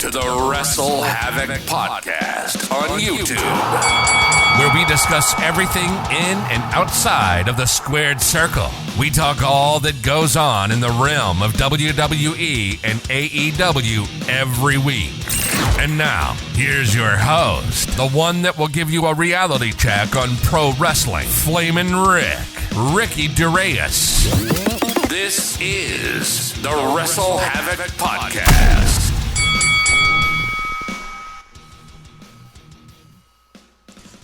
to the WrestleHavoc Podcast on YouTube, where we discuss everything in and outside of the squared circle. We talk all that goes on in the realm of WWE and AEW every week. And now, here's your host, the one that will give you a reality check on pro wrestling, Flamin' Ricky Duraeus. This is the WrestleHavoc Podcast.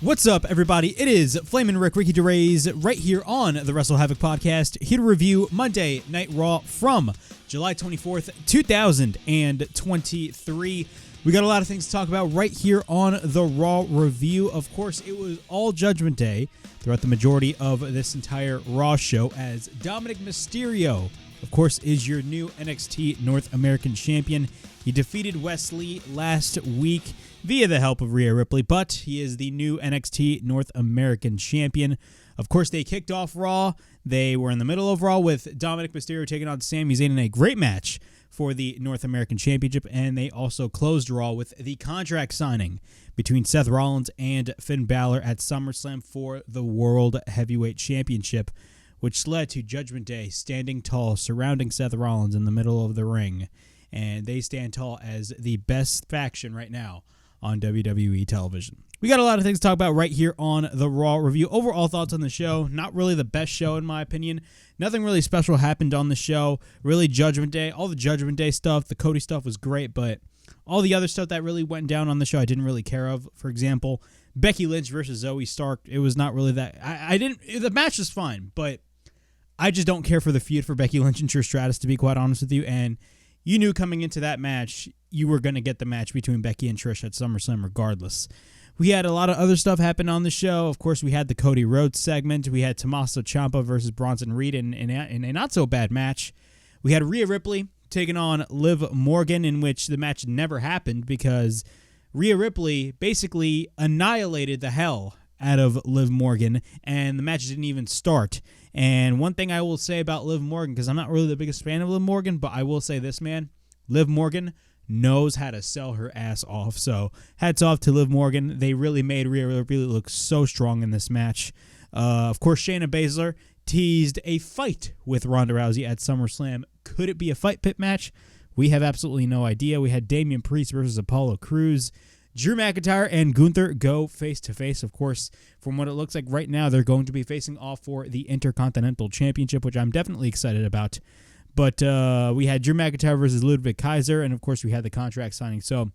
What's up, everybody? It is Flamin' Ricky Duraeus right here on the WrestleHavoc Podcast, here to review Monday Night Raw from July 24th, 2023. We got a lot of things to talk about right here on the Raw review. Of course, it was all Judgment Day throughout the majority of this entire Raw show, as Dominik Mysterio, of course, is your new NXT North American Champion. He defeated Wesley last week via the help of Rhea Ripley, but he is the new NXT North American Champion. Of course, they kicked off Raw. They were in the middle of Raw with Dominik Mysterio taking on Sami Zayn in a great match for the North American Championship, and they also closed Raw with the contract signing between Seth Rollins and Finn Balor at SummerSlam for the World Heavyweight Championship, which led to Judgment Day standing tall, surrounding Seth Rollins in the middle of the ring, and they stand tall as the best faction right now on WWE television. We got a lot of things to talk about right here on the Raw review. Overall thoughts on the show, not really the best show in my opinion. Nothing really special happened on the show. Really Judgment Day, all the Judgment Day stuff, the Cody stuff was great, but all the other stuff that really went down on the show I didn't really care of. For example, Becky Lynch versus Zoey Stark, it was not really that. The match was fine, but I just don't care for the feud for Becky Lynch and Trish Stratus, to be quite honest with you, and you knew coming into that match you were going to get the match between Becky and Trish at SummerSlam regardless. We had a lot of other stuff happen on the show. Of course, we had the Cody Rhodes segment. We had Tommosso Ciampa versus Bronson Reed in a not-so-bad match. We had Rhea Ripley taking on Liv Morgan, in which the match never happened because Rhea Ripley basically annihilated the hell out of Liv Morgan, and the match didn't even start. And one thing I will say about Liv Morgan, because I'm not really the biggest fan of Liv Morgan, but I will say this, man. Liv Morgan knows how to sell her ass off. So hats off to Liv Morgan. They really made Rhea Ripley look so strong in this match. Of course, Shayna Baszler teased a fight with Ronda Rousey at SummerSlam. Could it be a fight pit match? We have absolutely no idea. We had Damian Priest versus Apollo Crews. Drew McIntyre and Gunther go face-to-face. Of course, from what it looks like right now, they're going to be facing off for the Intercontinental Championship, which I'm definitely excited about. But we had Drew McIntyre versus Ludwig Kaiser, and of course we had the contract signing. So,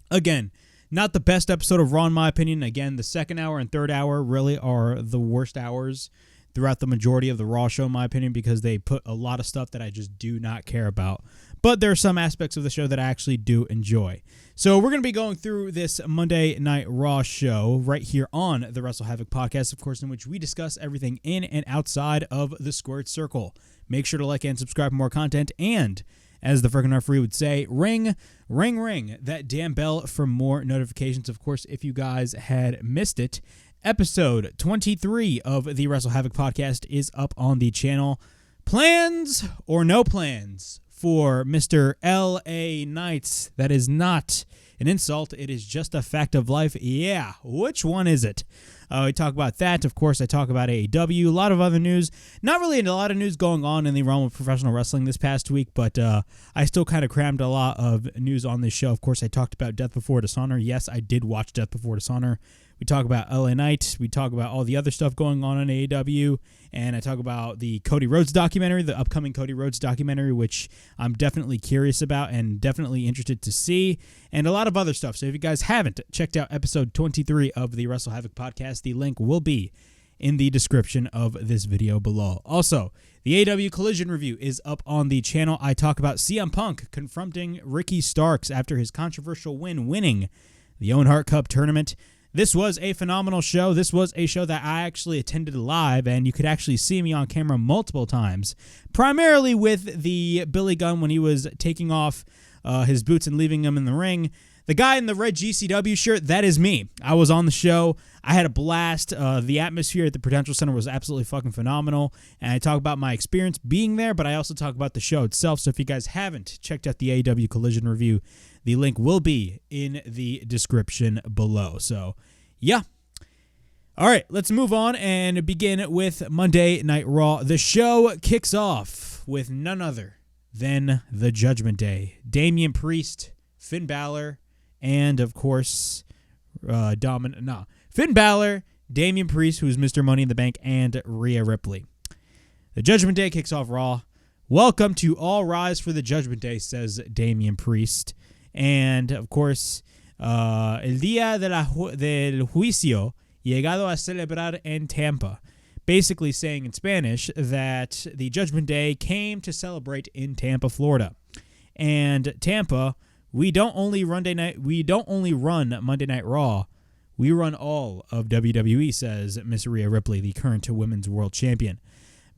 again, not the best episode of Raw in my opinion. Again, the second hour and third hour really are the worst hours throughout the majority of the Raw show in my opinion, because they put a lot of stuff that I just do not care about. But there are some aspects of the show that I actually do enjoy. So we're going to be going through this Monday Night Raw show right here on the WrestleHavoc Podcast, of course, in which we discuss everything in and outside of the squared circle. Make sure to like and subscribe for more content, and as the freaking referee would say, ring that damn bell for more notifications. Of course, if you guys had missed it, episode 23 of the WrestleHavoc Podcast is up on the channel. Plans or no plans for Mr. L.A. Knights? That is not an insult. It is just a fact of life. Yeah, which one is it? We talk about that. Of course, I talk about AEW. A lot of other news. Not really a lot of news going on in the realm of professional wrestling this past week, but I still kind of crammed a lot of news on this show. Of course, I talked about Death Before Dishonor. Yes, I did watch Death Before Dishonor. We talk about LA Knight. We talk about all the other stuff going on in AEW. And I talk about the Cody Rhodes documentary, the upcoming Cody Rhodes documentary, which I'm definitely curious about and definitely interested to see, and a lot of other stuff. So if you guys haven't checked out episode 23 of the WrestleHavoc Podcast, the link will be in the description of this video below. Also, the AEW Collision review is up on the channel. I talk about CM Punk confronting Ricky Starks after his controversial winning the Owen Hart Cup tournament. This was a phenomenal show. This was a show that I actually attended live, and you could actually see me on camera multiple times, primarily with the Billy Gunn when he was taking off his boots and leaving them in the ring. the guy in the red GCW shirt, that is me. I was on the show. I had a blast. The atmosphere at the Prudential Center was absolutely fucking phenomenal. And I talk about my experience being there, but I also talk about the show itself. So if you guys haven't checked out the AEW Collision review, the link will be in the description below. So, yeah. All right, let's move on and begin with Monday Night Raw. The show kicks off with none other than the Judgment Day. Damian Priest, Finn Balor, and, of course, Finn Balor, Damian Priest, who's Mr. Money in the Bank, and Rhea Ripley. The Judgment Day kicks off Raw. Welcome to All Rise for the Judgment Day, says Damian Priest. And, of course, el día del juicio llegado a celebrar en Tampa. Basically saying in Spanish that the Judgment Day came to celebrate in Tampa, Florida. And Tampa, we don't only run Monday Night Raw, we run all of WWE, says Miss Rhea Ripley, the current Women's World Champion.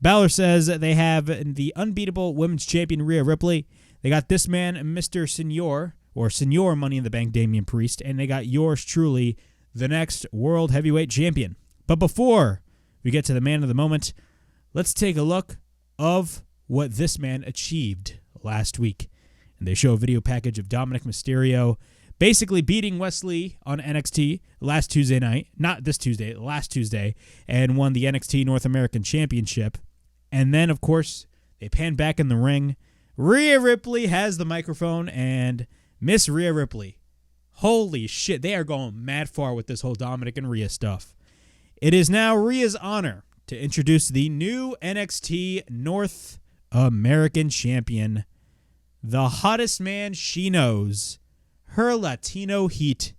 Balor says they have the unbeatable Women's Champion Rhea Ripley. They got this man, Mr. Senor Money in the Bank, Damian Priest, and they got yours truly, the next World Heavyweight Champion. But before we get to the man of the moment, let's take a look of what this man achieved last week. And they show a video package of Dominik Mysterio basically beating Wesley on NXT last Tuesday night, not this Tuesday, last Tuesday, and won the NXT North American Championship. And then, of course, they pan back in the ring. Rhea Ripley has the microphone, and Miss Rhea Ripley, holy shit, they are going mad far with this whole Dominik and Rhea stuff. It is now Rhea's honor to introduce the new NXT North American Champion, the hottest man she knows, her Latino heat,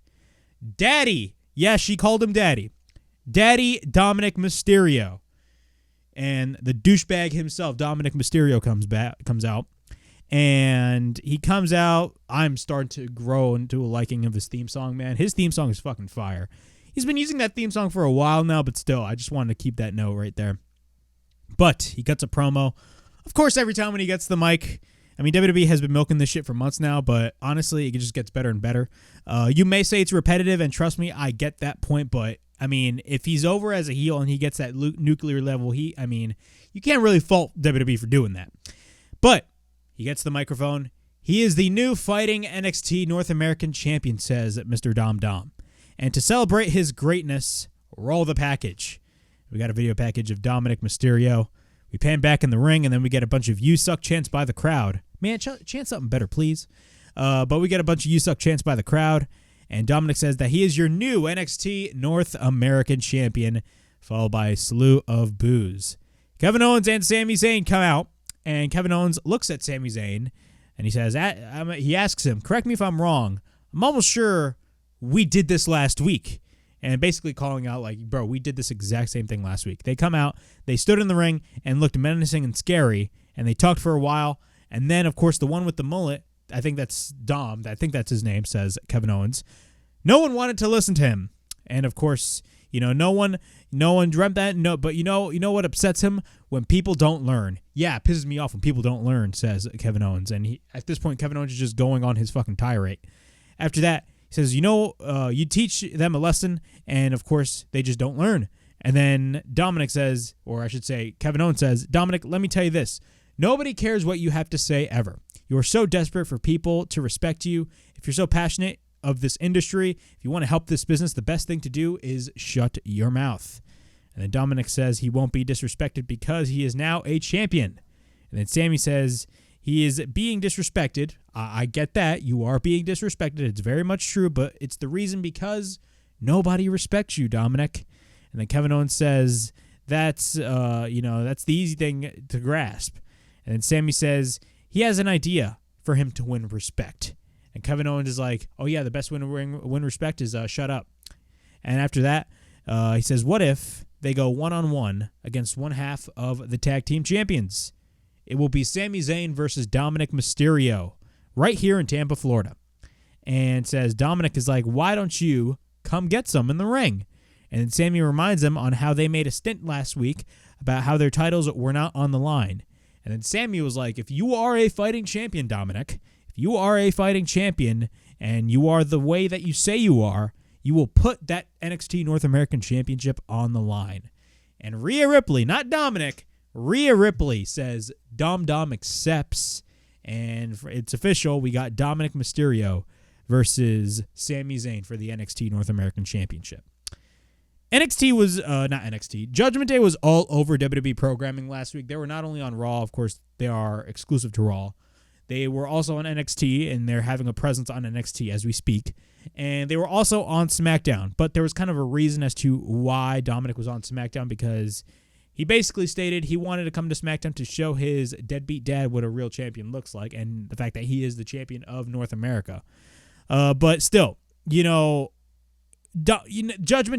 Daddy. Yeah, she called him Daddy. Daddy Dominik Mysterio. And the douchebag himself, Dominik Mysterio, comes out. And he comes out. I'm starting to grow into a liking of his theme song, man. His theme song is fucking fire. He's been using that theme song for a while now, but still, I just wanted to keep that note right there. But he cuts a promo. Of course, every time when he gets the mic, I mean, WWE has been milking this shit for months now, but honestly, it just gets better and better. You may say it's repetitive, and trust me, I get that point, but I mean, if he's over as a heel and he gets that nuclear level heat, I mean, you can't really fault WWE for doing that. But he gets the microphone. He is the new fighting NXT North American Champion, says Mr. Dom Dom. And to celebrate his greatness, roll the package. We got a video package of Dominik Mysterio. We pan back in the ring, and then we get a bunch of "You Suck" chants by the crowd. Man, chant something better, please. But we get a bunch of "You Suck" chants by the crowd. And Dominik says that he is your new NXT North American Champion, followed by a slew of boos. Kevin Owens and Sami Zayn come out, and Kevin Owens looks at Sami Zayn, and he says, he asks him, correct me if I'm wrong, I'm almost sure we did this last week. And basically calling out like, bro, we did this exact same thing last week. They come out, they stood in the ring and looked menacing and scary, and they talked for a while. And then, of course, the one with the mullet, I think that's Dom, I think that's his name, says Kevin Owens. No one wanted to listen to him. And, of course, you know, no one dreamt that. No, but you know what upsets him? When people don't learn. Yeah, it pisses me off when people don't learn, says Kevin Owens. And at this point, Kevin Owens is just going on his fucking tirade. After that, he says, you teach them a lesson, and, of course, they just don't learn. And then Dominik says, or I should say, Kevin Owens says, Dominik, let me tell you this. Nobody cares what you have to say ever. You are so desperate for people to respect you. If you're so passionate of this industry, if you want to help this business, the best thing to do is shut your mouth. And then Dominik says he won't be disrespected because he is now a champion. And then Sami says he is being disrespected. I get that. You are being disrespected. It's very much true, but it's the reason because nobody respects you, Dominik. And then Kevin Owens says that's the easy thing to grasp. And then Sami says he has an idea for him to win respect. And Kevin Owens is like, oh yeah, the best way to win respect is shut up. And after that, he says, what if they go one-on-one against one half of the tag team champions? It will be Sami Zayn versus Dominik Mysterio right here in Tampa, Florida. And says Dominik is like, why don't you come get some in the ring? And then Sami reminds them on how they made a stint last week about how their titles were not on the line. And then Sami was like, if you are a fighting champion, Dominik, if you are a fighting champion, and you are the way that you say you are, you will put that NXT North American Championship on the line. And Rhea Ripley, not Dominik, Rhea Ripley says Dom accepts, and it's official. We got Dominik Mysterio versus Sami Zayn for the NXT North American Championship. Judgment Day was all over WWE programming last week. They were not only on Raw, of course, they are exclusive to Raw. They were also on NXT, and they're having a presence on NXT as we speak. And they were also on SmackDown, but there was kind of a reason as to why Dominik was on SmackDown, because he basically stated he wanted to come to SmackDown to show his deadbeat dad what a real champion looks like, and the fact that he is the champion of North America. But still, Judgment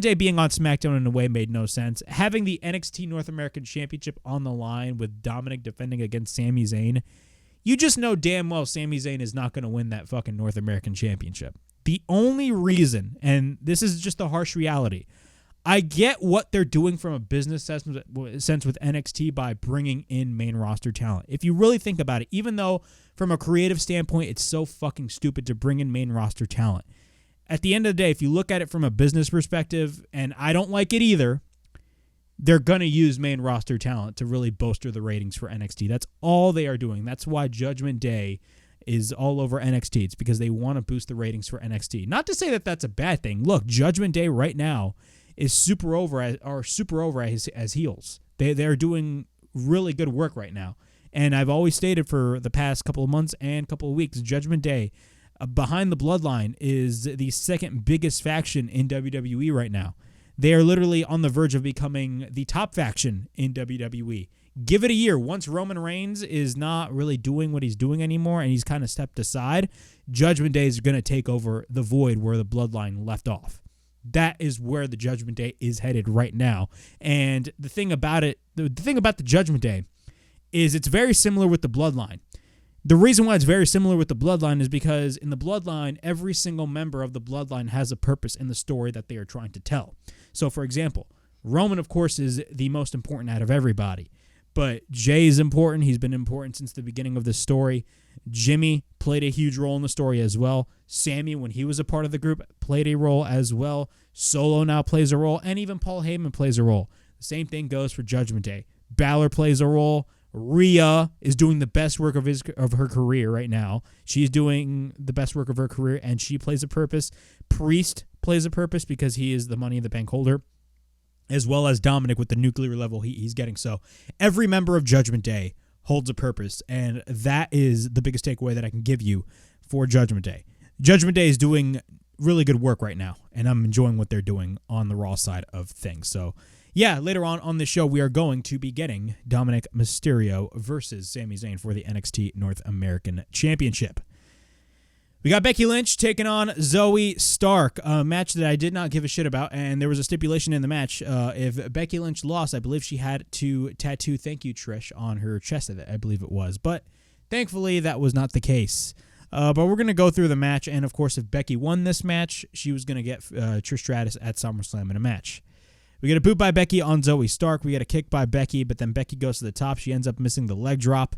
Day being on SmackDown in a way made no sense. Having the NXT North American Championship on the line with Dominik defending against Sami Zayn, you just know damn well Sami Zayn is not going to win that fucking North American Championship. The only reason, and this is just the harsh reality, I get what they're doing from a business sense with NXT by bringing in main roster talent. If you really think about it, even though from a creative standpoint it's so fucking stupid to bring in main roster talent, at the end of the day, if you look at it from a business perspective, and I don't like it either, they're going to use main roster talent to really bolster the ratings for NXT. That's all they are doing. That's why Judgment Day is all over NXT. It's because they want to boost the ratings for NXT. Not to say that that's a bad thing. Look, Judgment Day right now is super over as heels. They're doing really good work right now. And I've always stated for the past couple of months and couple of weeks, Judgment Day behind the Bloodline is the second biggest faction in WWE right now. They are literally on the verge of becoming the top faction in WWE. Give it a year. Once Roman Reigns is not really doing what he's doing anymore and he's kind of stepped aside, Judgment Day is going to take over the void where the Bloodline left off. That is where the Judgment Day is headed right now. And the thing about the Judgment Day is it's very similar with the Bloodline. The reason why it's very similar with the Bloodline is because in the Bloodline, every single member of the Bloodline has a purpose in the story that they are trying to tell. So, for example, Roman, of course, is the most important out of everybody. But Jay is important. He's been important since the beginning of this story. Jimmy played a huge role in the story as well. Sami, when he was a part of the group, played a role as well. Solo now plays a role, and even Paul Heyman plays a role. The same thing goes for Judgment Day. Balor plays a role. Rhea is doing the best work of her career right now. She's doing the best work of her career, and she plays a purpose. Priest plays a purpose because he is the Money in the Bank holder, as well as Dominik with the nuclear level he's getting. So every member of Judgment Day holds a purpose, and that is the biggest takeaway that I can give you for Judgment Day. Judgment Day is doing really good work right now, and I'm enjoying what they're doing on the Raw side of things. So yeah, later on this show, we are going to be getting Dominik Mysterio versus Sami Zayn for the NXT North American Championship. We got Becky Lynch taking on Zoey Stark, a match that I did not give a shit about, and there was a stipulation in the match. If Becky Lynch lost, I believe she had to tattoo "Thank you, Trish" on her chest, I believe it was. But thankfully, that was not the case. But we're going to go through the match, and of course, if Becky won this match, she was going to get Trish Stratus at SummerSlam in a match. We get a boot by Becky on Zoey Stark. We get a kick by Becky, but then Becky goes to the top. She ends up missing the leg drop.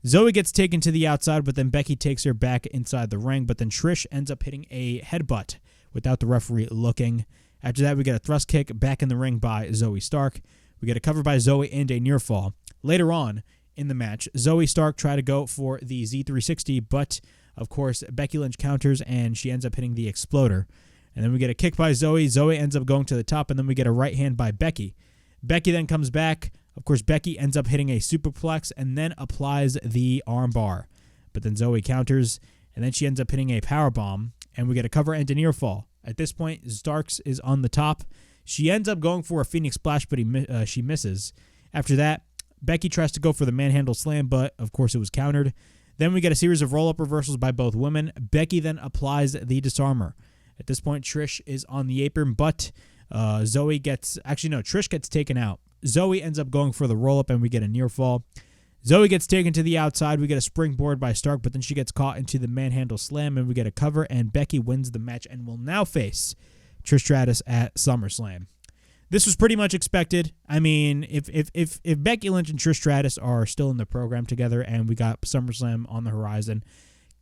Zoey gets taken to the outside, but then Becky takes her back inside the ring, but then Trish ends up hitting a headbutt without the referee looking. After that, we get a thrust kick back in the ring by Zoey Stark. We get a cover by Zoey and a near fall. Later on in the match, Zoey Stark tried to go for the Z360, but of course, Becky Lynch counters, and she ends up hitting the exploder. And then we get a kick by Zoey. Zoey ends up going to the top, and then we get a right hand by Becky. Becky then comes back. Of course, Becky ends up hitting a superplex and then applies the armbar. But then Zoey counters, and then she ends up hitting a powerbomb, and we get a cover and a near fall. At this point, Starks is on the top. She ends up going for a Phoenix Splash, but she misses. After that, Becky tries to go for the manhandle slam, but of course it was countered. Then we get a series of roll-up reversals by both women. Becky then applies the disarmor. At this point, Trish is on the apron, but Trish gets taken out. Zoey ends up going for the roll-up, and we get a near fall. Zoey gets taken to the outside. We get a springboard by Stark, but then she gets caught into the manhandle slam, and we get a cover, and Becky wins the match and will now face Trish Stratus at SummerSlam. This was pretty much expected. I mean, if Becky Lynch and Trish Stratus are still in the program together and we got SummerSlam on the horizon,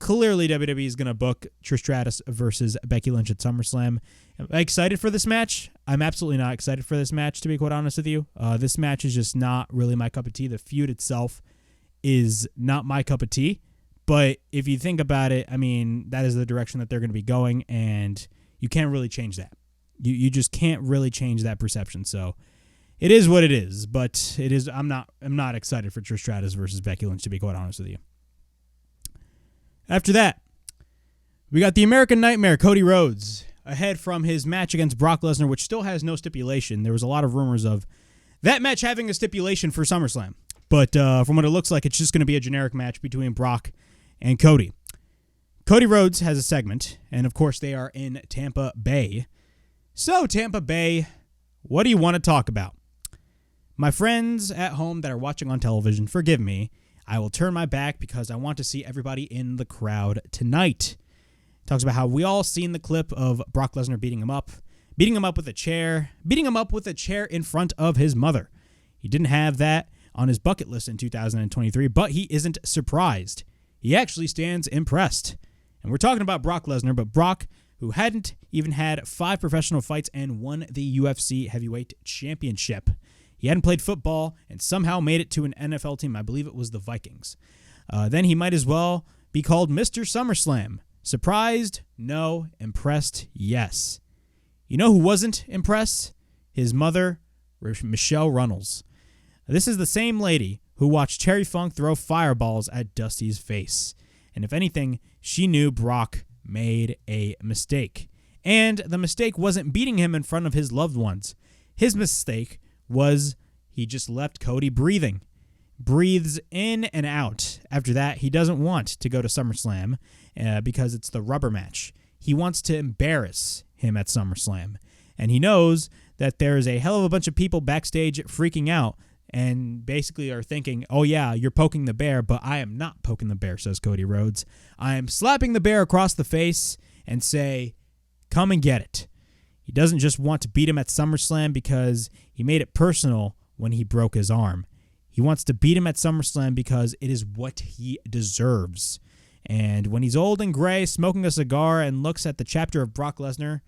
clearly WWE is going to book Trish Stratus versus Becky Lynch at SummerSlam. Am I excited for this match? I'm absolutely not excited for this match, to be quite honest with you. This match is just not really my cup of tea. The feud itself is not my cup of tea. But if you think about it, I mean, that is the direction that they're going to be going, and you can't really change that. You just can't really change that perception. So it is what it is. But it is. I'm not excited for Trish Stratus versus Becky Lynch, to be quite honest with you. After that, we got the American Nightmare, Cody Rhodes, ahead from his match against Brock Lesnar, which still has no stipulation. There was a lot of rumors of that match having a stipulation for SummerSlam. But from what it looks like, it's just going to be a generic match between Brock and Cody. Cody Rhodes has a segment, and of course they are in Tampa Bay. So, Tampa Bay, what do you want to talk about? My friends at home that are watching on television, forgive me. I will turn my back because I want to see everybody in the crowd tonight. Talks about how we all seen the clip of Brock Lesnar beating him up with a chair in front of his mother. He didn't have that on his bucket list in 2023, but he isn't surprised. He actually stands impressed. And we're talking about Brock Lesnar, but Brock, who hadn't even had 5 professional fights and won the UFC Heavyweight Championship. He hadn't played football and somehow made it to an NFL team. I believe it was the Vikings. Then he might as well be called Mr. SummerSlam. Surprised? No. Impressed? Yes. You know who wasn't impressed? His mother, Michelle Runnels. This is the same lady who watched Terry Funk throw fireballs at Dusty's face. And if anything, she knew Brock made a mistake. And the mistake wasn't beating him in front of his loved ones. His mistake was he just left Cody breathing. Breathes in and out. After that, he doesn't want to go to SummerSlam because it's the rubber match. He wants to embarrass him at SummerSlam. And he knows that there is a hell of a bunch of people backstage freaking out and basically are thinking, oh yeah, you're poking the bear, but I am not poking the bear, says Cody Rhodes. I am slapping the bear across the face and say, come and get it. He doesn't just want to beat him at SummerSlam because he made it personal when he broke his arm. He wants to beat him at SummerSlam because it is what he deserves. And when he's old and gray, smoking a cigar, and looks at the chapter of Brock Lesnar,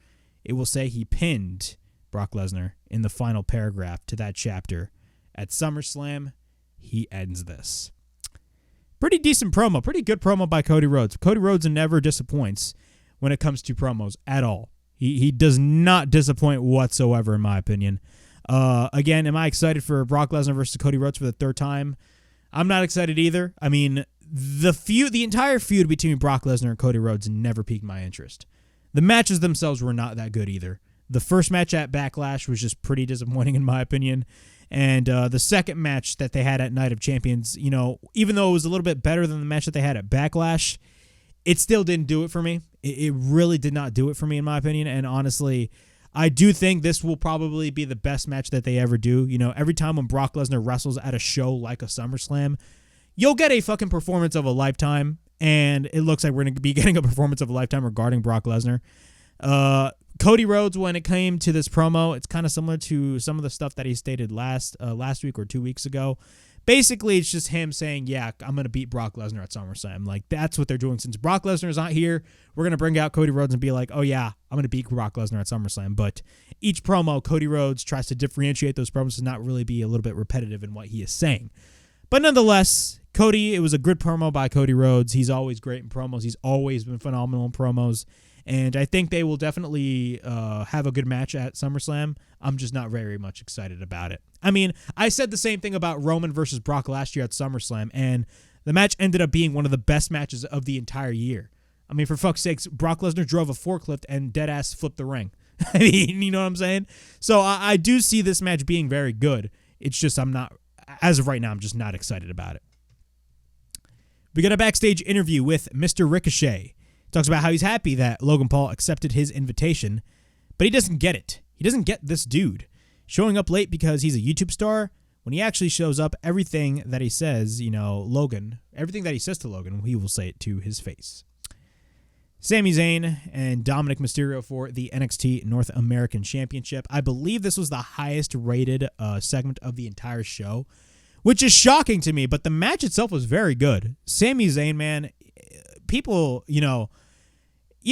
it will say he pinned Brock Lesnar in the final paragraph to that chapter. At SummerSlam, he ends this. Pretty decent promo. Pretty good promo by Cody Rhodes. Cody Rhodes never disappoints when it comes to promos at all. He does not disappoint whatsoever, in my opinion. Again, am I excited for Brock Lesnar versus Cody Rhodes for the third time? I'm not excited either. I mean, the entire feud between Brock Lesnar and Cody Rhodes never piqued my interest. The matches themselves were not that good either. The first match at Backlash was just pretty disappointing, in my opinion. And the second match that they had at Night of Champions, you know, even though it was a little bit better than the match that they had at Backlash, it still didn't do it for me. It really did not do it for me, in my opinion. And honestly, I do think this will probably be the best match that they ever do. You know, every time when Brock Lesnar wrestles at a show like a SummerSlam, you'll get a fucking performance of a lifetime. And it looks like we're going to be getting a performance of a lifetime regarding Brock Lesnar. Cody Rhodes, when it came to this promo, it's kind of similar to some of the stuff that he stated last week or 2 weeks ago. Basically, it's just him saying, yeah, I'm going to beat Brock Lesnar at SummerSlam. Like, that's what they're doing. Since Brock Lesnar is not here, we're going to bring out Cody Rhodes and be like, oh, yeah, I'm going to beat Brock Lesnar at SummerSlam. But each promo, Cody Rhodes tries to differentiate those promos to not really be a little bit repetitive in what he is saying. But nonetheless, Cody, it was a good promo by Cody Rhodes. He's always great in promos. He's always been phenomenal in promos. And I think they will definitely have a good match at SummerSlam. I'm just not very much excited about it. I mean, I said the same thing about Roman versus Brock last year at SummerSlam, and the match ended up being one of the best matches of the entire year. I mean, for fuck's sakes, Brock Lesnar drove a forklift and deadass flipped the ring. I mean, you know what I'm saying? So I do see this match being very good. It's just as of right now, I'm just not excited about it. We got a backstage interview with Mr. Ricochet. Talks about how he's happy that Logan Paul accepted his invitation, but he doesn't get it. He doesn't get this dude showing up late because he's a YouTube star. When he actually shows up, everything that he says, everything that he says to Logan, he will say it to his face. Sami Zayn and Dominik Mysterio for the NXT North American Championship. I believe this was the highest rated segment of the entire show, which is shocking to me, but the match itself was very good. Sami Zayn, man, people, you know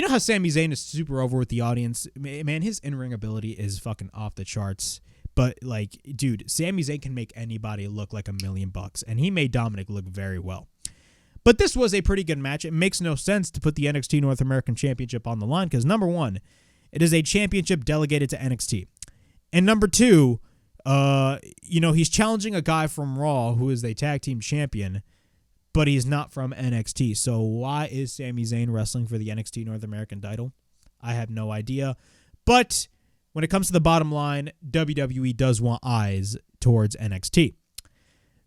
how Sami Zayn is super over with the audience? Man, his in-ring ability is fucking off the charts. But, like, dude, Sami Zayn can make anybody look like $1,000,000, and he made Dominik look very well. But this was a pretty good match. It makes no sense to put the NXT North American Championship on the line because, number one, it is a championship delegated to NXT. And number two, he's challenging a guy from Raw who is a tag team champion, but he's not from NXT. So why is Sami Zayn wrestling for the NXT North American title? I have no idea. But when it comes to the bottom line, WWE does want eyes towards NXT.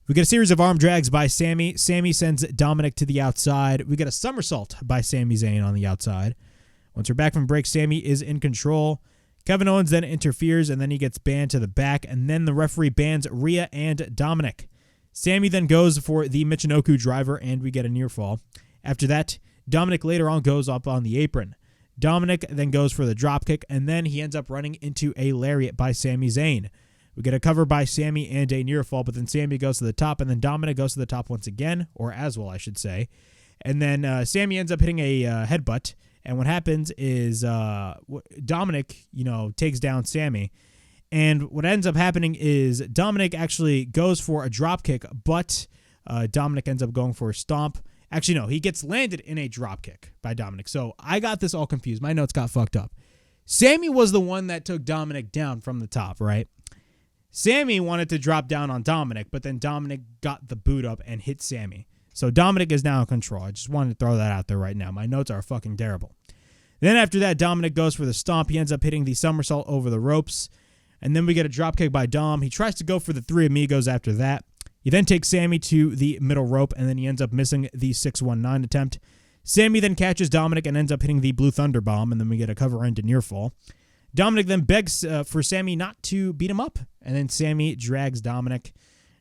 We get a series of arm drags by Sami. Sami sends Dominik to the outside. We get a somersault by Sami Zayn on the outside. Once we're back from break, Sami is in control. Kevin Owens then interferes, and then he gets banned to the back, and then the referee bans Rhea and Dominik. Sami then goes for the Michinoku driver, and we get a near fall. After that, Dominik later on goes up on the apron. Dominik then goes for the dropkick, and then he ends up running into a lariat by Sami Zayn. We get a cover by Sami and a near fall, but then Sami goes to the top, and then Dominik goes to the top once again, or as well, I should say. And then Sami ends up hitting a headbutt, and what happens is Dominik, takes down Sami. And what ends up happening is Dominik actually goes for a dropkick, but Dominik ends up going for a stomp. Actually, no, he gets landed in a dropkick by Dominik. So I got this all confused. My notes got fucked up. Sami was the one that took Dominik down from the top, right? Sami wanted to drop down on Dominik, but then Dominik got the boot up and hit Sami. So Dominik is now in control. I just wanted to throw that out there right now. My notes are fucking terrible. Then after that, Dominik goes for the stomp. He ends up hitting the somersault over the ropes. And then we get a dropkick by Dom. He tries to go for the Three Amigos after that. He then takes Sami to the middle rope, and then he ends up missing the 619 attempt. Sami then catches Dominik and ends up hitting the Blue Thunder Bomb, and then we get a cover into near fall. Dominik then begs for Sami not to beat him up, and then Sami drags Dominik,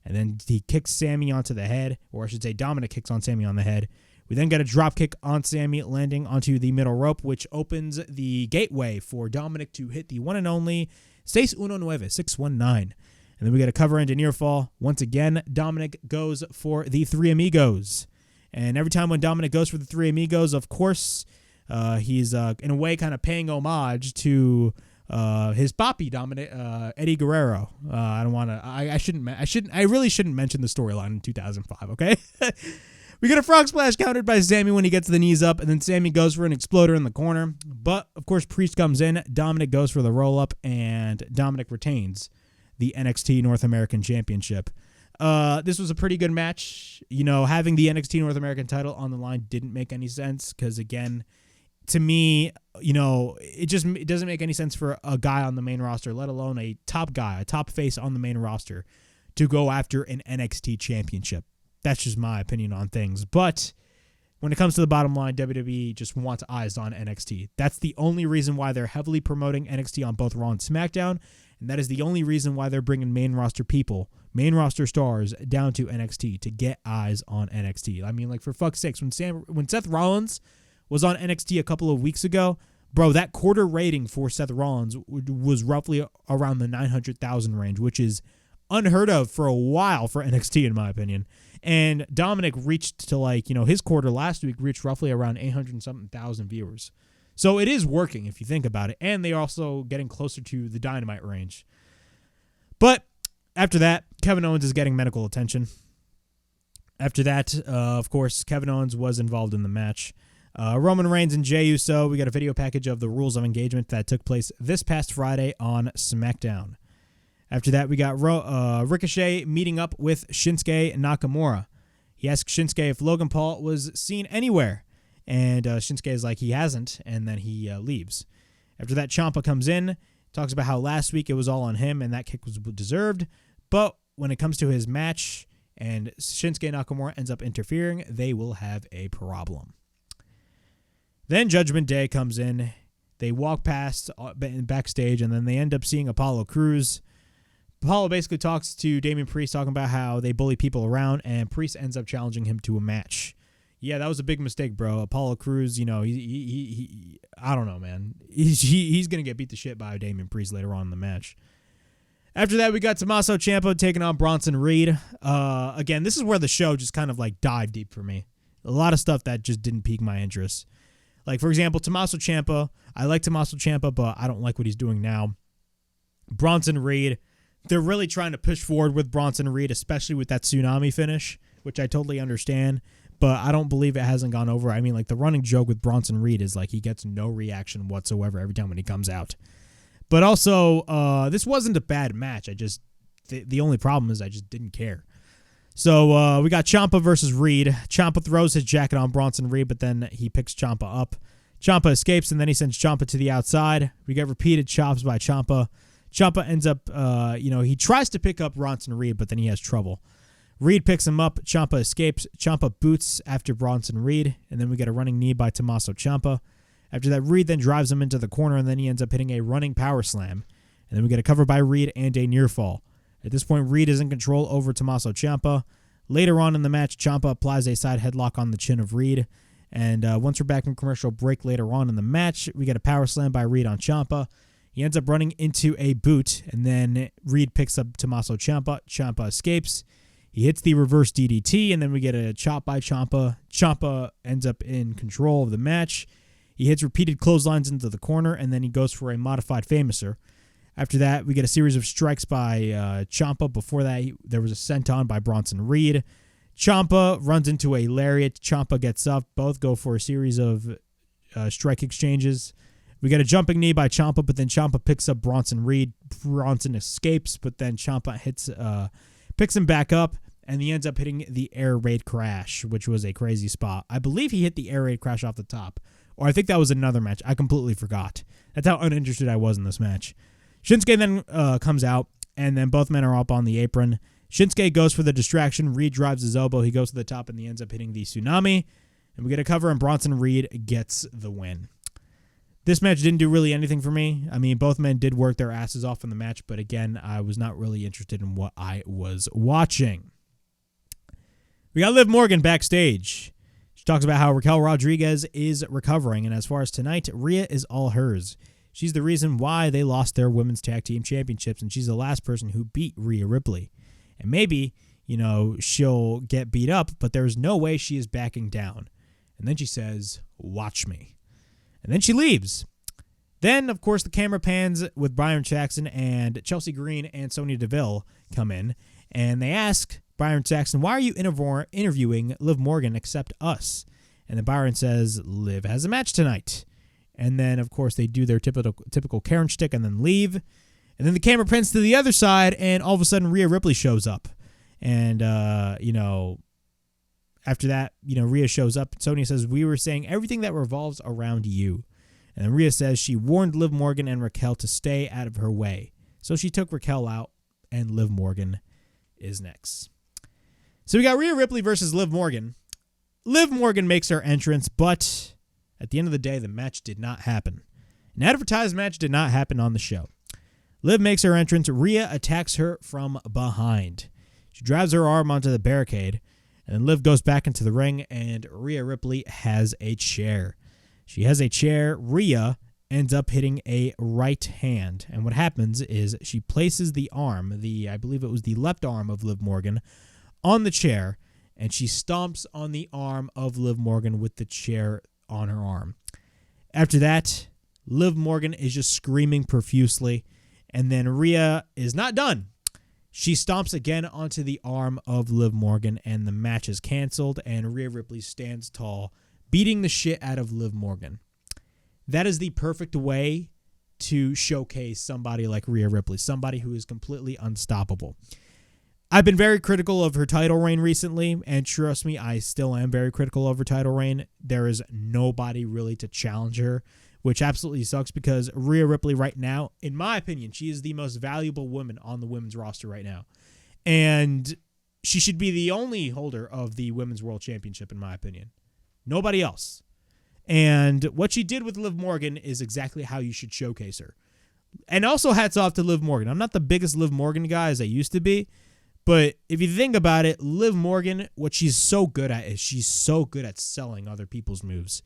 and then he kicks Sami onto the head, or I should say Dominik kicks on Sami on the head. We then get a dropkick on Sami, landing onto the middle rope, which opens the gateway for Dominik to hit the one and only 619. And then we get a cover into near fall. Once again, Dominik goes for the Three Amigos. And every time when Dominik goes for the Three Amigos, of course, he's in a way kind of paying homage to his papi, Eddie Guerrero. I really shouldn't mention the storyline in 2005. Okay. We get a frog splash countered by Sami when he gets the knees up, and then Sami goes for an exploder in the corner. But, of course, Priest comes in, Dominik goes for the roll-up, and Dominik retains the NXT North American Championship. This was a pretty good match. Having the NXT North American title on the line didn't make any sense because, again, to me, it doesn't make any sense for a guy on the main roster, let alone a top guy, a top face on the main roster, to go after an NXT championship. That's just my opinion on things. But when it comes to the bottom line, WWE just wants eyes on NXT. That's the only reason why they're heavily promoting NXT on both Raw and SmackDown. And that is the only reason why they're bringing main roster people, main roster stars down to NXT to get eyes on NXT. I mean, like, for fuck's sakes, when Seth Rollins was on NXT a couple of weeks ago, bro, that quarter rating for Seth Rollins was roughly around the 900,000 range, which is unheard of for a while for NXT, in my opinion. And Dominik reached to his quarter last week reached roughly around 800-something thousand viewers. So it is working if you think about it. And they're also getting closer to the Dynamite range. But after that, Kevin Owens is getting medical attention. After that, of course, Kevin Owens was involved in the match. Roman Reigns and Jey Uso, we got a video package of the Rules of Engagement that took place this past Friday on SmackDown. After that, we got Ricochet meeting up with Shinsuke Nakamura. He asks Shinsuke if Logan Paul was seen anywhere, and Shinsuke is like he hasn't, and then he leaves. After that, Ciampa comes in, talks about how last week it was all on him, and that kick was deserved, but when it comes to his match and Shinsuke Nakamura ends up interfering, they will have a problem. Then Judgment Day comes in. They walk past backstage, and then they end up seeing Apollo Crews. Apollo basically talks to Damian Priest, talking about how they bully people around, and Priest ends up challenging him to a match. Yeah, that was a big mistake, bro. Apollo Crews, he I don't know, man. He's going to get beat to shit by Damian Priest later on in the match. After that, we got Tommaso Ciampa taking on Bronson Reed. Again, this is where the show just kind of dive deep for me. A lot of stuff that just didn't pique my interest. Like, for example, Tommaso Ciampa. I like Tommaso Ciampa, but I don't like what he's doing now. Bronson Reed. They're really trying to push forward with Bronson Reed, especially with that tsunami finish, which I totally understand, but I don't believe it hasn't gone over. I mean, like, the running joke with Bronson Reed is, like, he gets no reaction whatsoever every time when he comes out. But also, this wasn't a bad match. The only problem is I just didn't care. So we got Ciampa versus Reed. Ciampa throws his jacket on Bronson Reed, but then he picks Ciampa up. Ciampa escapes, and then he sends Ciampa to the outside. We get repeated chops by Ciampa. Ciampa ends up, he tries to pick up Bronson Reed, but then he has trouble. Reed picks him up. Ciampa escapes. Ciampa boots after Bronson Reed, and then we get a running knee by Tommaso Ciampa. After that, Reed then drives him into the corner, and then he ends up hitting a running power slam. And then we get a cover by Reed and a near fall. At this point, Reed is in control over Tommaso Ciampa. Later on in the match, Ciampa applies a side headlock on the chin of Reed. And once we're back from commercial break later on in the match, we get a power slam by Reed on Ciampa. He ends up running into a boot, and then Reed picks up Tommaso Ciampa. Ciampa escapes. He hits the reverse DDT, and then we get a chop by Ciampa. Ciampa ends up in control of the match. He hits repeated clotheslines into the corner, and then he goes for a modified Famouser. After that, we get a series of strikes by Ciampa. Before that, there was a senton by Bronson Reed. Ciampa runs into a lariat. Ciampa gets up. Both go for a series of strike exchanges. We get a jumping knee by Ciampa, but then Ciampa picks up Bronson Reed. Bronson escapes, but then Ciampa picks him back up, and he ends up hitting the air raid crash, which was a crazy spot. I believe he hit the air raid crash off the top, or I think that was another match. I completely forgot. That's how uninterested I was in this match. Shinsuke then comes out, and then both men are up on the apron. Shinsuke goes for the distraction. Reed drives his elbow. He goes to the top, and he ends up hitting the tsunami. And we get a cover, and Bronson Reed gets the win. This match didn't do really anything for me. I mean, both men did work their asses off in the match, but again, I was not really interested in what I was watching. We got Liv Morgan backstage. She talks about how Raquel Rodriguez is recovering, and as far as tonight, Rhea is all hers. She's the reason why they lost their women's tag team championships, and she's the last person who beat Rhea Ripley. And maybe, she'll get beat up, but there's no way she is backing down. And then she says, "Watch me." And then she leaves. Then, of course, the camera pans with Byron Jackson, and Chelsea Green and Sonya Deville come in, and they ask Byron Jackson, "Why are you interviewing Liv Morgan except us?" And then Byron says, "Liv has a match tonight." And then, of course, they do their typical Karen shtick and then leave. And then the camera pans to the other side, and all of a sudden Rhea Ripley shows up. And, after that, Rhea shows up. Sonya says, "We were saying everything that revolves around you." And then Rhea says she warned Liv Morgan and Raquel to stay out of her way. So she took Raquel out, and Liv Morgan is next. So we got Rhea Ripley versus Liv Morgan. Liv Morgan makes her entrance, but at the end of the day, the match did not happen. An advertised match did not happen on the show. Liv makes her entrance. Rhea attacks her from behind. She drives her arm onto the barricade, and then Liv goes back into the ring, and Rhea Ripley has a chair. She has a chair. Rhea ends up hitting a right hand, and what happens is she places the arm, I believe it was the left arm of Liv Morgan, on the chair, and she stomps on the arm of Liv Morgan with the chair on her arm. After that, Liv Morgan is just screaming profusely, and then Rhea is not done. She stomps again onto the arm of Liv Morgan, and the match is canceled, and Rhea Ripley stands tall, beating the shit out of Liv Morgan. That is the perfect way to showcase somebody like Rhea Ripley, somebody who is completely unstoppable. I've been very critical of her title reign recently, and trust me, I still am very critical of her title reign. There is nobody really to challenge her, which absolutely sucks because Rhea Ripley right now, in my opinion, she is the most valuable woman on the women's roster right now. And she should be the only holder of the Women's World Championship, in my opinion. Nobody else. And what she did with Liv Morgan is exactly how you should showcase her. And also hats off to Liv Morgan. I'm not the biggest Liv Morgan guy as I used to be, but if you think about it, Liv Morgan, what she's so good at is she's so good at selling other people's moves.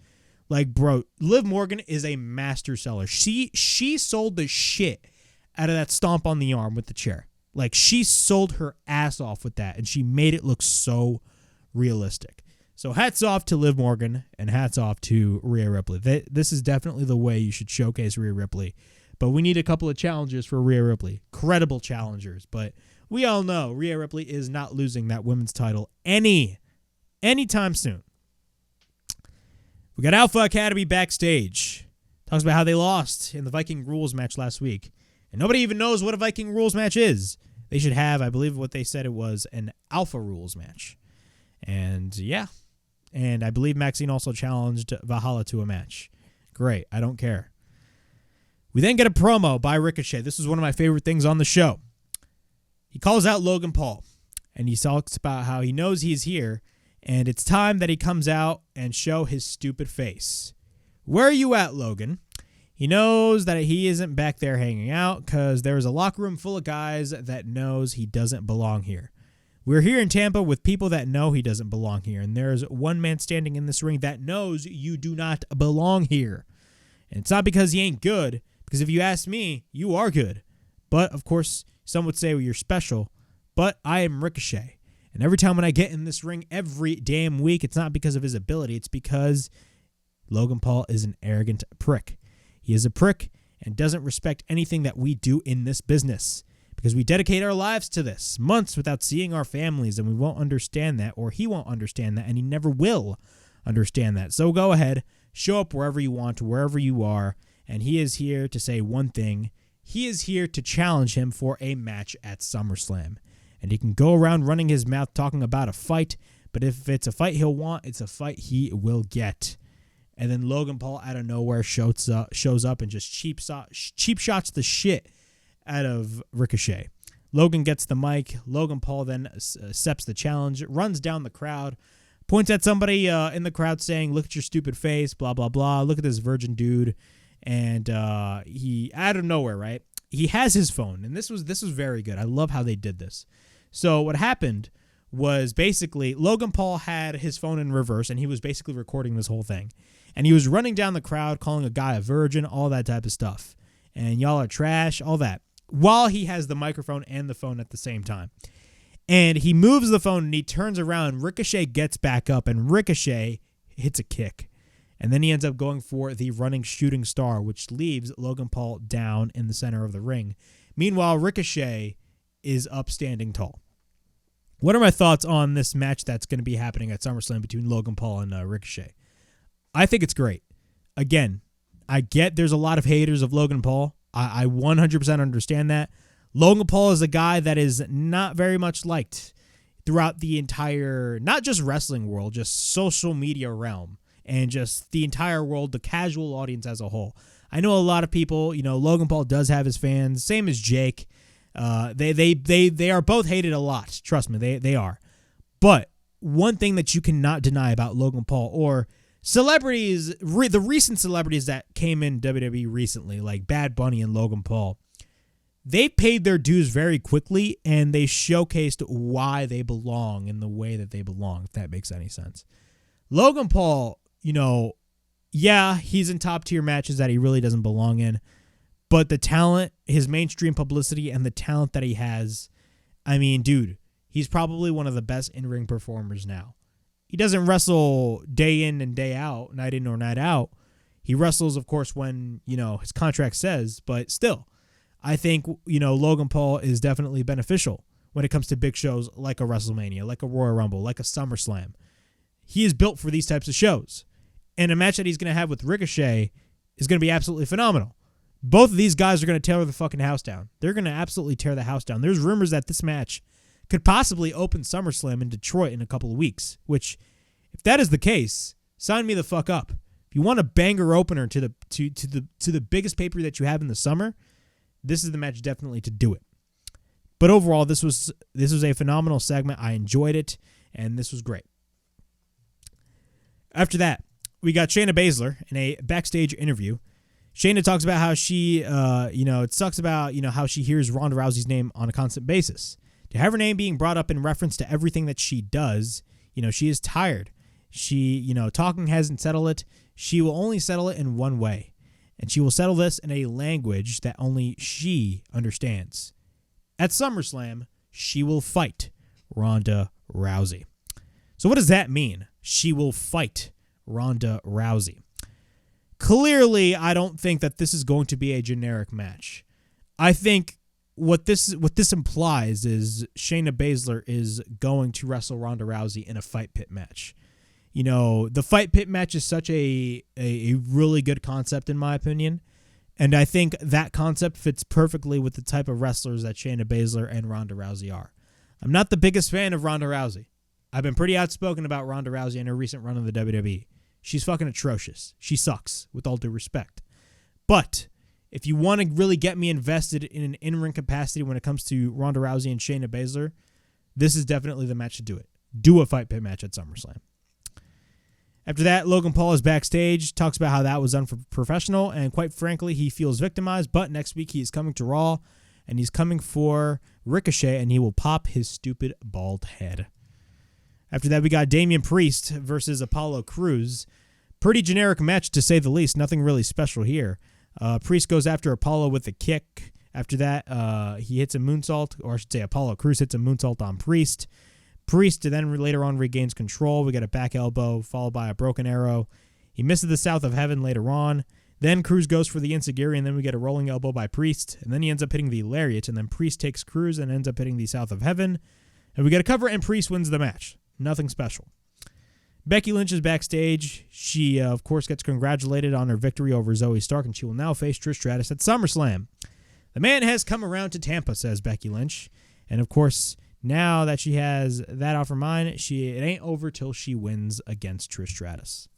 Like, bro, Liv Morgan is a master seller. She sold the shit out of that stomp on the arm with the chair. Like, she sold her ass off with that, and she made it look so realistic. So hats off to Liv Morgan and hats off to Rhea Ripley. This is definitely the way you should showcase Rhea Ripley. But we need a couple of challengers for Rhea Ripley. Credible challengers. But we all know Rhea Ripley is not losing that women's title anytime soon. We got Alpha Academy backstage. Talks about how they lost in the Viking Rules match last week. And nobody even knows what a Viking Rules match is. They should have, I believe what they said it was, an Alpha Rules match. And yeah. And I believe Maxine also challenged Valhalla to a match. Great. I don't care. We then get a promo by Ricochet. This is one of my favorite things on the show. He calls out Logan Paul. And he talks about how he knows he's here. And it's time that he comes out and show his stupid face. Where are you at, Logan? He knows that he isn't back there hanging out because there's a locker room full of guys that knows he doesn't belong here. We're here in Tampa with people that know he doesn't belong here, and there's one man standing in this ring that knows you do not belong here. And it's not because he ain't good, because if you ask me, you are good. But, of course, some would say, well, you're special, but I am Ricochet. And every time when I get in this ring every damn week, it's not because of his ability, it's because Logan Paul is an arrogant prick. He is a prick and doesn't respect anything that we do in this business. Because we dedicate our lives to this, months without seeing our families, and we won't understand that, or he won't understand that, and he never will understand that. So go ahead, show up wherever you want, wherever you are, and he is here to say one thing. He is here to challenge him for a match at SummerSlam. And he can go around running his mouth talking about a fight, but if it's a fight he'll want, it's a fight he will get. And then Logan Paul out of nowhere shows up and just cheap shots the shit out of Ricochet. Logan gets the mic. Logan Paul then accepts the challenge, runs down the crowd, points at somebody in the crowd saying, look at your stupid face, blah, blah, blah. Look at this virgin dude. And he, out of nowhere, right? He has his phone. And this was very good. I love how they did this. So what happened was basically Logan Paul had his phone in reverse, and he was basically recording this whole thing. And he was running down the crowd, calling a guy a virgin, all that type of stuff. And y'all are trash, all that. While he has the microphone and the phone at the same time. And he moves the phone and he turns around. Ricochet gets back up and Ricochet hits a kick. And then he ends up going for the running shooting star, which leaves Logan Paul down in the center of the ring. Meanwhile, Ricochet is up standing tall. What are my thoughts on this match that's going to be happening at SummerSlam between Logan Paul and Ricochet? I think it's great. Again, I get there's a lot of haters of Logan Paul. I 100% understand that. Logan Paul is a guy that is not very much liked throughout the entire, not just wrestling world, just social media realm, and just the entire world, the casual audience as a whole. I know a lot of people, Logan Paul does have his fans, same as Jake. They are both hated a lot. Trust me, they are. But one thing that you cannot deny about Logan Paul or celebrities, the recent celebrities that came in WWE recently, like Bad Bunny and Logan Paul, they paid their dues very quickly, and they showcased why they belong in the way that they belong, if that makes any sense. Logan Paul, yeah, he's in top-tier matches that he really doesn't belong in, but the talent, his mainstream publicity, and the talent that he has, I mean, dude, he's probably one of the best in-ring performers now. He doesn't wrestle day in and day out, night in or night out. He wrestles, of course, when, his contract says, but still, I think, Logan Paul is definitely beneficial when it comes to big shows like a WrestleMania, like a Royal Rumble, like a SummerSlam. He is built for these types of shows. And a match that he's going to have with Ricochet is going to be absolutely phenomenal. Both of these guys are going to tear the fucking house down. They're going to absolutely tear the house down. There's rumors that this match could possibly open SummerSlam in Detroit in a couple of weeks, which, if that is the case, sign me the fuck up. If you want a banger opener to the biggest pay-per-view that you have in the summer, this is the match definitely to do it. But overall, this was a phenomenal segment. I enjoyed it, and this was great. After that, we got Shayna Baszler in a backstage interview. Shayna talks about how she, it sucks about, how she hears Ronda Rousey's name on a constant basis. To have her name being brought up in reference to everything that she does, she is tired. She, talking hasn't settled it. She will only settle it in one way. And she will settle this in a language that only she understands. At SummerSlam, she will fight Ronda Rousey. So what does that mean? She will fight Ronda Rousey. Clearly, I don't think that this is going to be a generic match. I think what this implies is Shayna Baszler is going to wrestle Ronda Rousey in a fight pit match. You know, the fight pit match is such a really good concept in my opinion, and I think that concept fits perfectly with the type of wrestlers that Shayna Baszler and Ronda Rousey are. I'm not the biggest fan of Ronda Rousey. I've been pretty outspoken about Ronda Rousey in her recent run of the WWE. She's fucking atrocious. She sucks, with all due respect. But if you want to really get me invested in an in-ring capacity when it comes to Ronda Rousey and Shayna Baszler, this is definitely the match to do it. Do a fight pit match at SummerSlam. After that, Logan Paul is backstage, talks about how that was unprofessional, and quite frankly, he feels victimized, but next week he is coming to Raw, and he's coming for Ricochet, and he will pop his stupid bald head. After that, we got Damian Priest versus Apollo Crews. Pretty generic match, to say the least. Nothing really special here. Priest goes after Apollo with a kick. After that, he hits a moonsault, or I should say Apollo Crews hits a moonsault on Priest. Priest then later on regains control. We got a back elbow followed by a broken arrow. He misses the South of Heaven later on. Then Crews goes for the Enziguri, and then we get a rolling elbow by Priest. And then he ends up hitting the Lariat, and then Priest takes Crews and ends up hitting the South of Heaven. And we get a cover, and Priest wins the match. Nothing special. Becky Lynch is backstage. She, of course, gets congratulated on her victory over Zoey Stark, and she will now face Trish Stratus at SummerSlam. The man has come around to Tampa, says Becky Lynch. And, of course, now that she has that off her mind, it ain't over till she wins against Trish Stratus.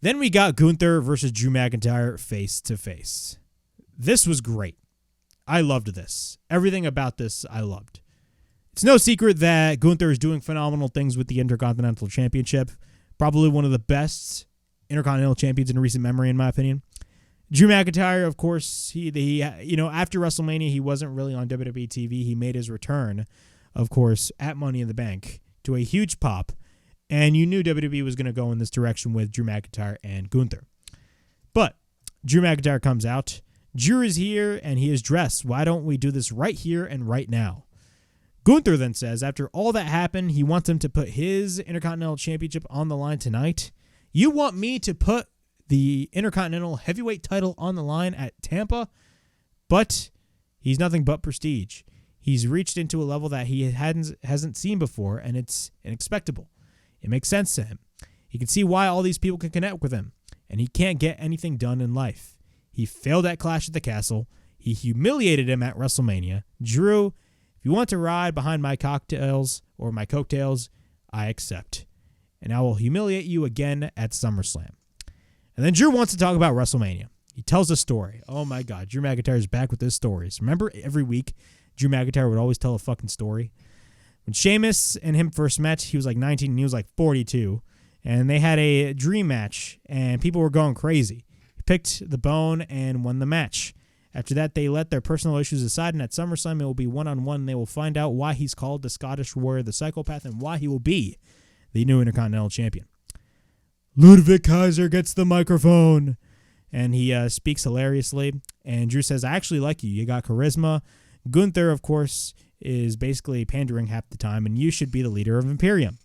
Then we got Gunther versus Drew McIntyre face-to-face. This was great. I loved this. Everything about this I loved. It's no secret that Gunther is doing phenomenal things with the Intercontinental Championship. Probably one of the best Intercontinental Champions in recent memory, in my opinion. Drew McIntyre, of course, he after WrestleMania, he wasn't really on WWE TV. He made his return, of course, at Money in the Bank to a huge pop, and you knew WWE was going to go in this direction with Drew McIntyre and Gunther. But Drew McIntyre comes out. Drew is here, and he is dressed. Why don't we do this right here and right now? Gunther then says, after all that happened, he wants him to put his Intercontinental Championship on the line tonight. You want me to put the Intercontinental Heavyweight title on the line at Tampa? But he's nothing but prestige. He's reached into a level that he hasn't seen before, and it's unexpectable. It makes sense to him. He can see why all these people can connect with him, and he can't get anything done in life. He failed at Clash at the Castle. He humiliated him at WrestleMania. Drew, if you want to ride behind my cocktails or my coattails, I accept. And I will humiliate you again at SummerSlam. And then Drew wants to talk about WrestleMania. He tells a story. Oh my God, Drew McIntyre is back with his stories. Remember every week, Drew McIntyre would always tell a fucking story? When Sheamus and him first met, he was like 19 and he was like 42. And they had a dream match, and people were going crazy. He picked the bone and won the match. After that, they let their personal issues aside, and at SummerSlam, it will be one-on-one. They will find out why he's called the Scottish Warrior, the Psychopath, and why he will be the new Intercontinental Champion. Ludwig Kaiser gets the microphone, and he speaks hilariously. And Drew says, I actually like you. You got charisma. Gunther, of course, is basically pandering half the time, and you should be the leader of Imperium.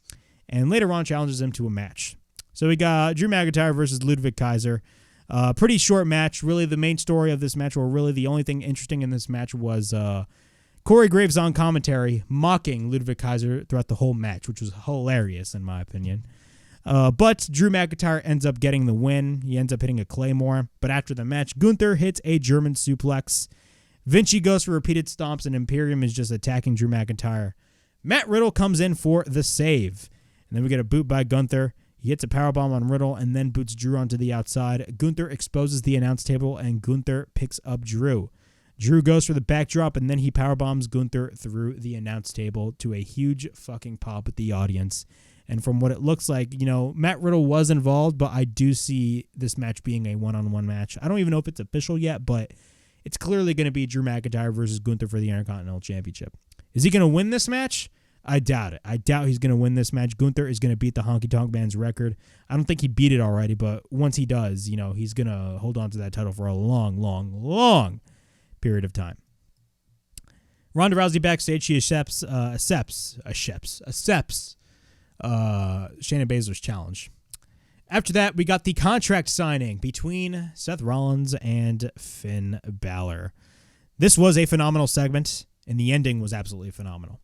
And later on, challenges him to a match. So we got Drew McIntyre versus Ludwig Kaiser. Pretty short match. Really, the main story of this match, or really the only thing interesting in this match, was Corey Graves on commentary mocking Ludwig Kaiser throughout the whole match, which was hilarious in my opinion. But Drew McIntyre ends up getting the win. He ends up hitting a Claymore. But after the match, Gunther hits a German suplex. Vinci goes for repeated stomps, and Imperium is just attacking Drew McIntyre. Matt Riddle comes in for the save. And then we get a boot by Gunther. He hits a powerbomb on Riddle and then boots Drew onto the outside. Gunther exposes the announce table, and Gunther picks up Drew. Drew goes for the backdrop, and then he powerbombs Gunther through the announce table to a huge fucking pop with the audience. And from what it looks like, Matt Riddle was involved, but I do see this match being a one-on-one match. I don't even know if it's official yet, but it's clearly going to be Drew McIntyre versus Gunther for the Intercontinental Championship. Is he going to win this match? I doubt it. I doubt he's going to win this match. Gunther is going to beat the Honky Tonk Man's record. I don't think he beat it already, but once he does, he's going to hold on to that title for a long, long, long period of time. Ronda Rousey backstage, she accepts Shayna Baszler's challenge. After that, we got the contract signing between Seth Rollins and Finn Balor. This was a phenomenal segment, and the ending was absolutely phenomenal.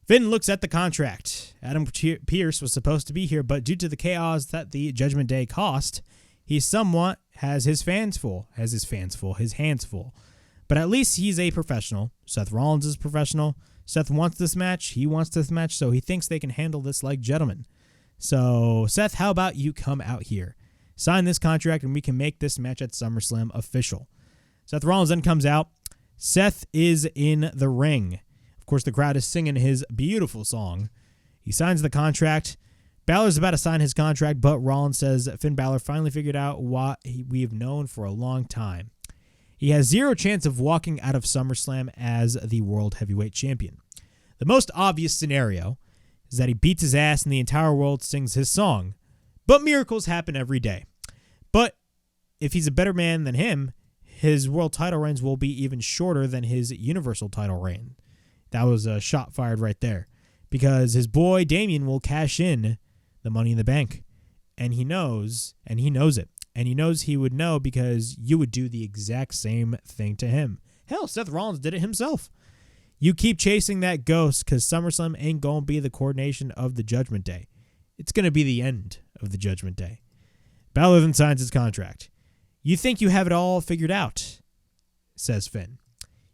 Finn looks at the contract. Adam Pearce was supposed to be here, but due to the chaos that the Judgment Day cost, he somewhat has his hands full. But at least he's a professional. Seth Rollins is professional. Seth wants this match. He wants this match, so he thinks they can handle this like gentlemen. So, Seth, how about you come out here? Sign this contract, and we can make this match at SummerSlam official. Seth Rollins then comes out. Seth is in the ring. Of course, the crowd is singing his beautiful song. He signs the contract. Balor's about to sign his contract, but Rollins says Finn Balor finally figured out what we've known for a long time. He has zero chance of walking out of SummerSlam as the World Heavyweight Champion. The most obvious scenario is that he beats his ass and the entire world sings his song. But miracles happen every day. But if he's a better man than him, his world title reigns will be even shorter than his Universal title reign. That was a shot fired right there. Because his boy Damian will cash in the Money in the Bank. And he knows it. And he knows he would know because you would do the exact same thing to him. Hell, Seth Rollins did it himself. You keep chasing that ghost because SummerSlam ain't going to be the coordination of the Judgment Day. It's going to be the end of the Judgment Day. Balor then signs his contract. You think you have it all figured out, says Finn.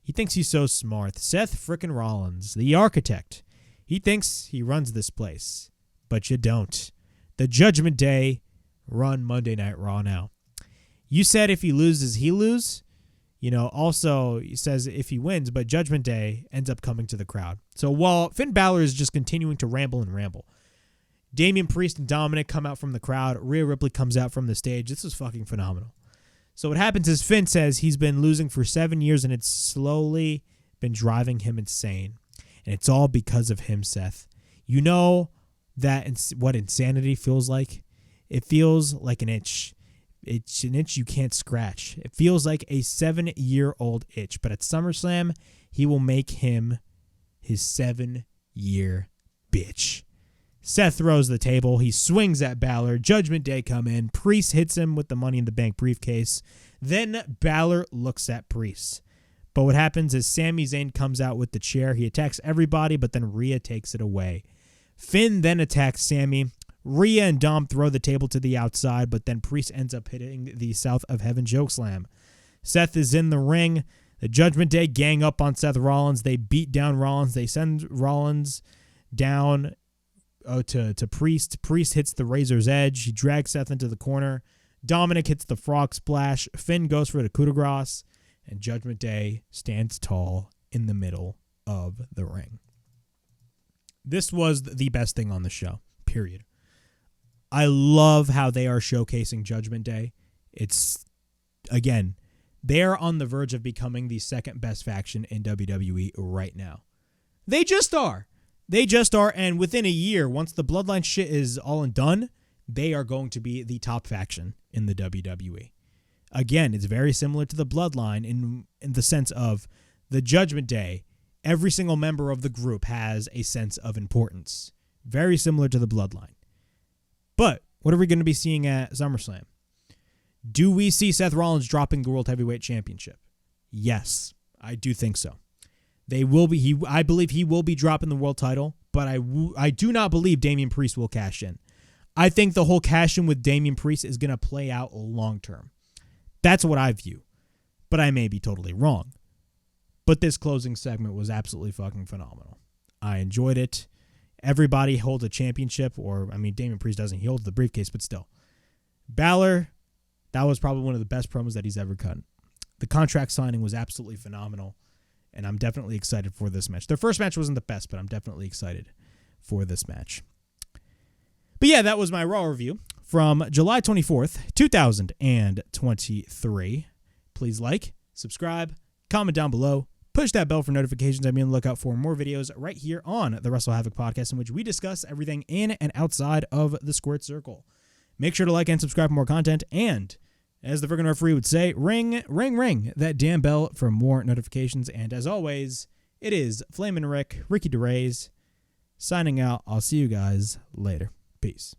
He thinks he's so smart. Seth frickin' Rollins, the architect. He thinks he runs this place. But you don't. The Judgment Day run Monday Night Raw now. You said if he loses, he lose. Also, he says if he wins, but Judgment Day ends up coming to the crowd. So while Finn Balor is just continuing to ramble, Damian Priest and Dominik come out from the crowd. Rhea Ripley comes out from the stage. This is fucking phenomenal. So what happens is Finn says he's been losing for 7 years and it's slowly been driving him insane. And it's all because of him, Seth. You know what insanity feels like? It feels like an itch. It's an itch you can't scratch. It feels like a 7-year-old itch. But at SummerSlam, he will make him his 7-year bitch. Seth throws the table. He swings at Balor. Judgment Day come in. Priest hits him with the Money in the Bank briefcase. Then Balor looks at Priest. But what happens is Sami Zayn comes out with the chair. He attacks everybody, but then Rhea takes it away. Finn then attacks Sami. Rhea and Dom throw the table to the outside, but then Priest ends up hitting the South of Heaven chokeslam. Seth is in the ring. The Judgment Day gang up on Seth Rollins. They beat down Rollins. They send Rollins down to Priest. Priest hits the Razor's Edge. He drags Seth into the corner. Dominik hits the Frog Splash. Finn goes for the coup de grace. And Judgment Day stands tall in the middle of the ring. This was the best thing on the show, period. I love how they are showcasing Judgment Day. It's, again, they're on the verge of becoming the second best faction in WWE right now. They just are. And within a year, once the Bloodline shit is all and done, they are going to be the top faction in the WWE. Again, it's very similar to the Bloodline in the sense of the Judgment Day. Every single member of the group has a sense of importance. Very similar to the Bloodline. But what are we going to be seeing at SummerSlam? Do we see Seth Rollins dropping the World Heavyweight Championship? Yes, I do think so. They will be. I believe he will be dropping the world title, but I do not believe Damian Priest will cash in. I think the whole cash in with Damian Priest is going to play out long term. That's what I view, but I may be totally wrong. But this closing segment was absolutely fucking phenomenal. I enjoyed it. Everybody holds a championship, Damian Priest doesn't. He holds the briefcase, but still. Balor, that was probably one of the best promos that he's ever cut. The contract signing was absolutely phenomenal, and I'm definitely excited for this match. Their first match wasn't the best, but I'm definitely excited for this match. But yeah, that was my Raw review from July 24th, 2023. Please like, subscribe, comment down below. Push that bell for notifications. I'm be on the lookout for more videos right here on the WrestleHavoc Podcast, in which we discuss everything in and outside of the squared circle. Make sure to like and subscribe for more content. And as the friggin' referee would say, ring, ring, ring that damn bell for more notifications. And as always, it is Flamin' Ricky DeRays Signing out. I'll see you guys later. Peace.